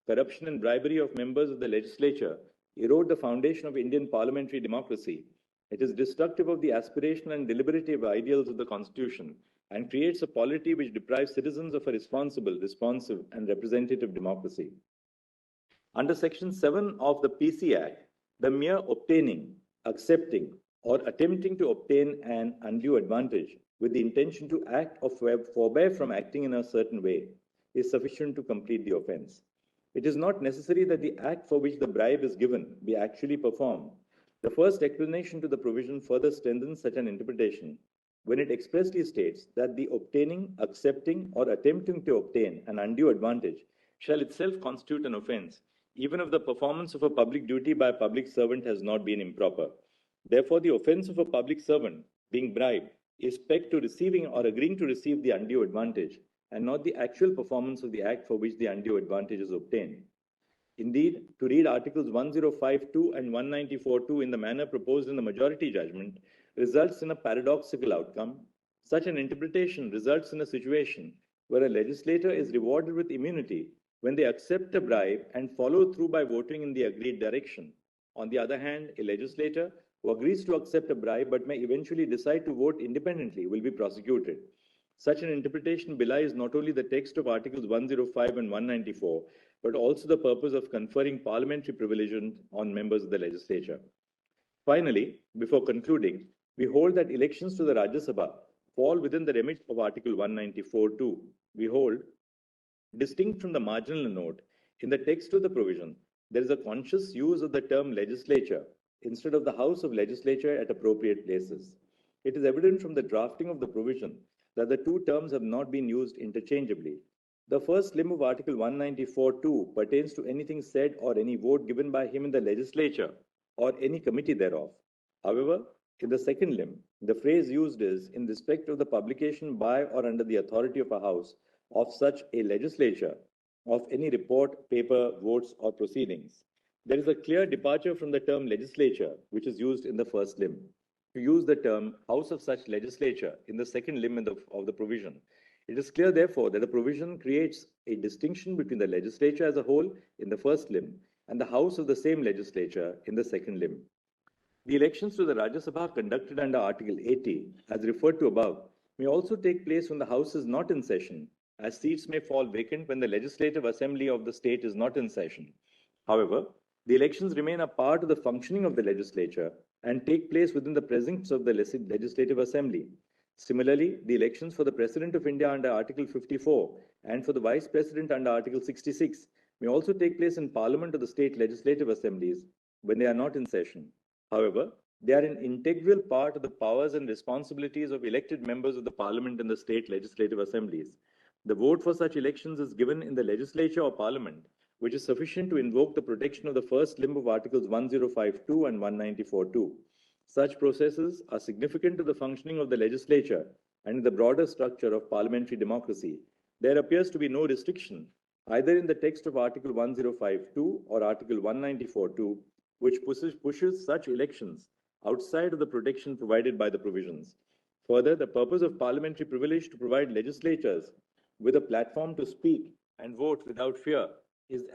corruption and bribery of members of the legislature erode the foundation of Indian parliamentary democracy. It is destructive of the aspirational and deliberative ideals of the Constitution and creates a polity which deprives citizens of a responsible, responsive, and representative democracy. Under Section 7 of the PC Act, the mere obtaining, accepting, or attempting to obtain an undue advantage with the intention to act or forbear from acting in a certain way is sufficient to complete the offense. It is not necessary that the act for which the bribe is given be actually performed. The first explanation to the provision further strengthens such an interpretation when it expressly states that the obtaining, accepting, or attempting to obtain an undue advantage shall itself constitute an offense, even if the performance of a public duty by a public servant has not been improper. Therefore, the offense of a public servant, being bribed, is pegged to receiving or agreeing to receive the undue advantage, and not the actual performance of the act for which the undue advantage is obtained. Indeed, to read Articles 1052 and 194.2 in the manner proposed in the majority judgment results in a paradoxical outcome. Such an interpretation results in a situation where a legislator is rewarded with immunity when they accept a bribe and follow through by voting in the agreed direction. On the other hand, a legislator who agrees to accept a bribe but may eventually decide to vote independently will be prosecuted. Such an interpretation belies not only the text of Articles 105 and 194, but also the purpose of conferring parliamentary privilege on members of the legislature. Finally, before concluding, we hold that elections to the Rajya Sabha fall within the remit of Article 194(2). We hold, distinct from the marginal note, in the text of the provision, there is a conscious use of the term legislature instead of the House of Legislature at appropriate places. It is evident from the drafting of the provision that the two terms have not been used interchangeably. The first limb of Article 194(2) pertains to anything said or any vote given by him in the legislature or any committee thereof. However, in the second limb, the phrase used is in respect of the publication by or under the authority of a house of such a legislature of any report, paper, votes, or proceedings. There is a clear departure from the term legislature, which is used in the first limb, to use the term house of such legislature in the second limb of the provision. It is clear, therefore, that the provision creates a distinction between the legislature as a whole in the first limb and the house of the same legislature in the second limb. The elections to the Rajya Sabha conducted under Article 80, as referred to above, may also take place when the House is not in session, as seats may fall vacant when the Legislative Assembly of the state is not in session. However, the elections remain a part of the functioning of the legislature and take place within the presence of the Legislative Assembly. Similarly, the elections for the President of India under Article 54 and for the Vice President under Article 66 may also take place in Parliament or the state legislative assemblies when they are not in session. However, they are an integral part of the powers and responsibilities of elected members of the Parliament and the state legislative assemblies. The vote for such elections is given in the legislature or Parliament, which is sufficient to invoke the protection of the first limb of Articles 1052 and 194(2). Such processes are significant to the functioning of the legislature and in the broader structure of parliamentary democracy. There appears to be no restriction, either in the text of Article 1052 or Article 194(2), which pushes such elections outside of the protection provided by the provisions. Further, the purpose of parliamentary privilege to provide legislators with a platform to speak and vote without fear is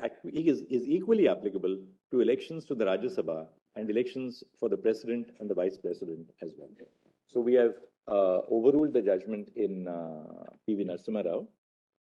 equally applicable to elections to the Rajya Sabha and elections for the President and the Vice President as well. So we have overruled the judgment in P.V. Narasimha Rao.